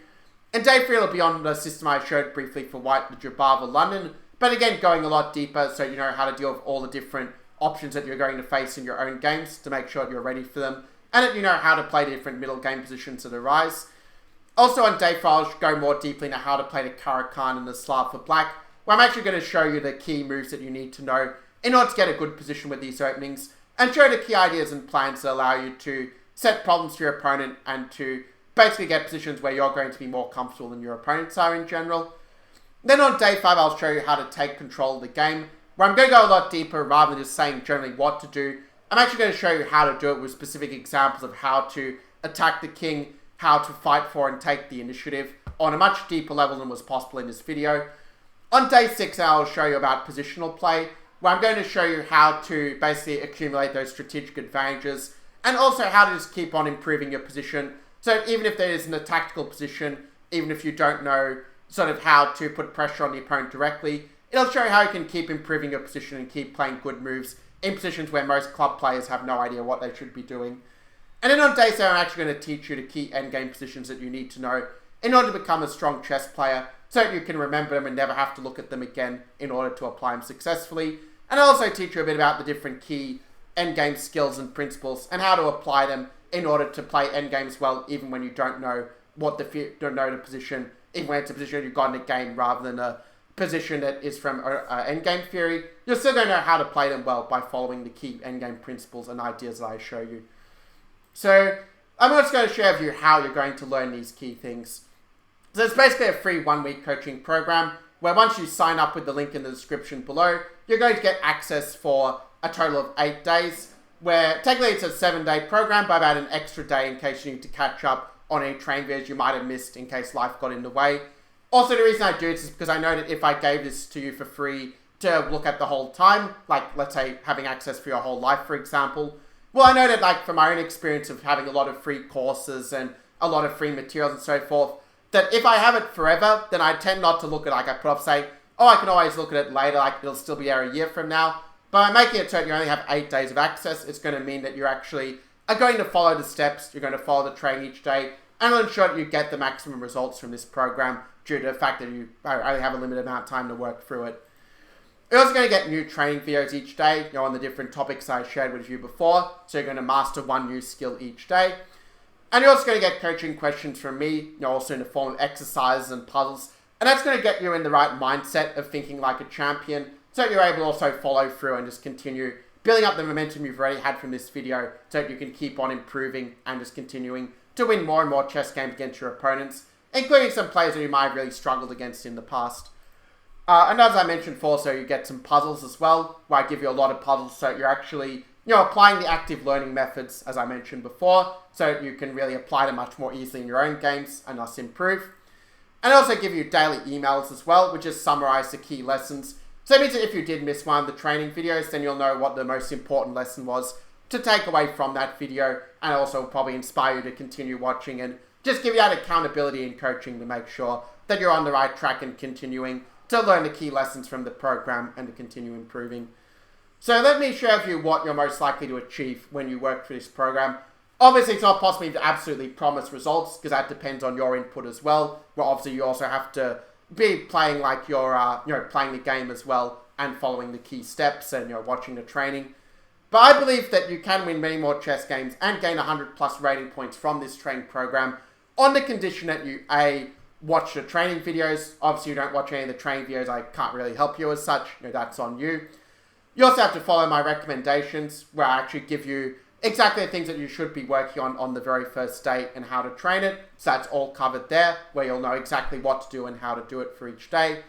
In day 3, it'll be on the system I showed briefly for White, the Drababa, London, but again, going a lot deeper so you know how to deal with all the different options that you're going to face in your own games to make sure that you're ready for them, and that you know how to play the different middle game positions that arise. Also on day 4, I'll go more deeply into how to play the Karakan and the Slav for Black, where I'm actually going to show you the key moves that you need to know in order to get a good position with these openings, and show the key ideas and plans that allow you to set problems for your opponent and to basically get positions where you're going to be more comfortable than your opponents are in general. Then on day 5, I'll show you how to take control of the game, where I'm going to go a lot deeper rather than just saying generally what to do. I'm actually going to show you how to do it with specific examples of how to attack the king, how to fight for and take the initiative on a much deeper level than was possible in this video. On day 6, I'll show you about positional play, where I'm going to show you how to basically accumulate those strategic advantages, and also how to just keep on improving your position. So even if there isn't a tactical position, even if you don't know sort of how to put pressure on the opponent directly, it'll show you how you can keep improving your position and keep playing good moves in positions where most club players have no idea what they should be doing. And then on day 7, I'm actually going to teach you the key endgame positions that you need to know in order to become a strong chess player, so that you can remember them and never have to look at them again in order to apply them successfully. And I'll also teach you a bit about the different key endgame skills and principles and how to apply them in order to play endgames well, even when you don't know the position, even when it's a position you've got in a game rather than a position that is from endgame theory. You're still going to know how to play them well by following the key endgame principles and ideas that I show you. So I'm just going to share with you how you're going to learn these key things. So it's basically a free 1-week coaching program where once you sign up with the link in the description below, you're going to get access for a total of 8 days, where technically it's a 7-day program, but about an extra day in case you need to catch up on any train videos you might have missed in case life got in the way. Also, the reason I do this is because I know that if I gave this to you for free to look at the whole time, like let's say having access for your whole life, for example, well, I know that like from my own experience of having a lot of free courses and a lot of free materials and so forth, that if I have it forever, then I tend not to look at, like I put up saying, oh, I can always look at it later, like it'll still be there a year from now. But by making it so that you only have 8 days of access, it's going to mean that you actually are going to follow the steps, you're going to follow the train each day, and it'll ensure that you get the maximum results from this program due to the fact that you only have a limited amount of time to work through it. You're also going to get new training videos each day, on the different topics I shared with you before, so you're going to master one new skill each day. And you're also going to get coaching questions from me, also in the form of exercises and puzzles, and that's going to get you in the right mindset of thinking like a champion, so that you're able to also follow through and just continue building up the momentum you've already had from this video, so that you can keep on improving and just continuing to win more and more chess games against your opponents, including some players that you might have really struggled against in the past. And as I mentioned before, so you get some puzzles as well, where I give you a lot of puzzles so you're actually, applying the active learning methods, as I mentioned before, so that you can really apply them much more easily in your own games and thus improve. And I also give you daily emails as well, which just summarize the key lessons. So it means that if you did miss one of the training videos, then you'll know what the most important lesson was to take away from that video, and also probably inspire you to continue watching and just give you that accountability in coaching to make sure that you're on the right track and continuing to learn the key lessons from the program and to continue improving. So let me share with you what you're most likely to achieve when you work through this program. Obviously, it's not possible to absolutely promise results because that depends on your input as well. Well, obviously, you also have to be playing like you're, playing the game as well and following the key steps and watching the training. But I believe that you can win many more chess games and gain 100+ rating points from this training program on the condition that you watch the training videos. Obviously, you don't watch any of the training videos. I can't really help you as such. That's on you. You also have to follow my recommendations where I actually give you exactly the things that you should be working on the very first day and how to train it. So that's all covered there, where you'll know exactly what to do and how to do it for each day.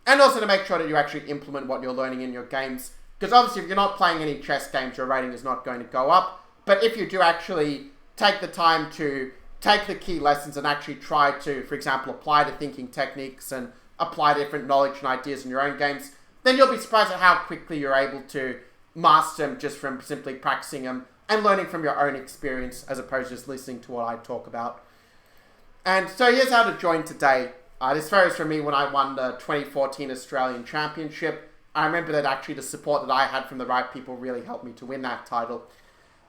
And also to make sure that you actually implement what you're learning in your games Because obviously if you're not playing any chess games, your rating is not going to go up. But if you do actually take the time to take the key lessons and actually try to, for example, apply the thinking techniques and apply different knowledge and ideas in your own games, then you'll be surprised at how quickly you're able to master them just from simply practicing them and learning from your own experience as opposed to just listening to what I talk about. And so here's how to join today. This photo is from me when I won the 2014 Australian Championship. I remember that actually the support that I had from the right people really helped me to win that title.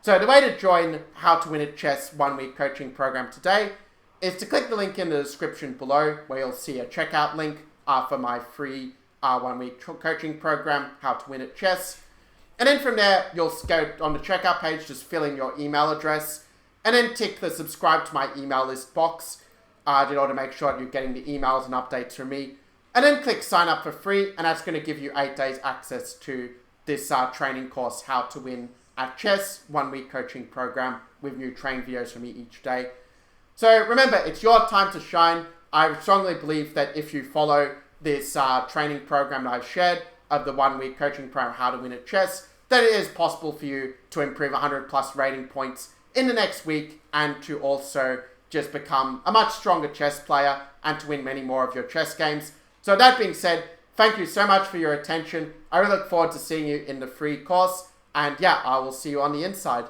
So the way to join How to Win at Chess 1 Week coaching program today is to click the link in the description below where you'll see a checkout link for my free 1 week coaching program, How to Win at Chess. And then from there, you'll go on the checkout page, just fill in your email address and then tick the subscribe to my email list box in order to make sure that you're getting the emails and updates from me. And then click sign up for free, and that's going to give you 8 days access to this training course, How to Win at Chess 1 Week coaching program with new training videos from me each day. So remember, it's your time to shine. I strongly believe that if you follow this training program that I've shared of the 1 week coaching program, How to Win at Chess, that it is possible for you to improve 100 plus rating points in the next week and to also just become a much stronger chess player and to win many more of your chess games. So that being said, thank you so much for your attention. I really look forward to seeing you in the free course. And yeah, I will see you on the inside.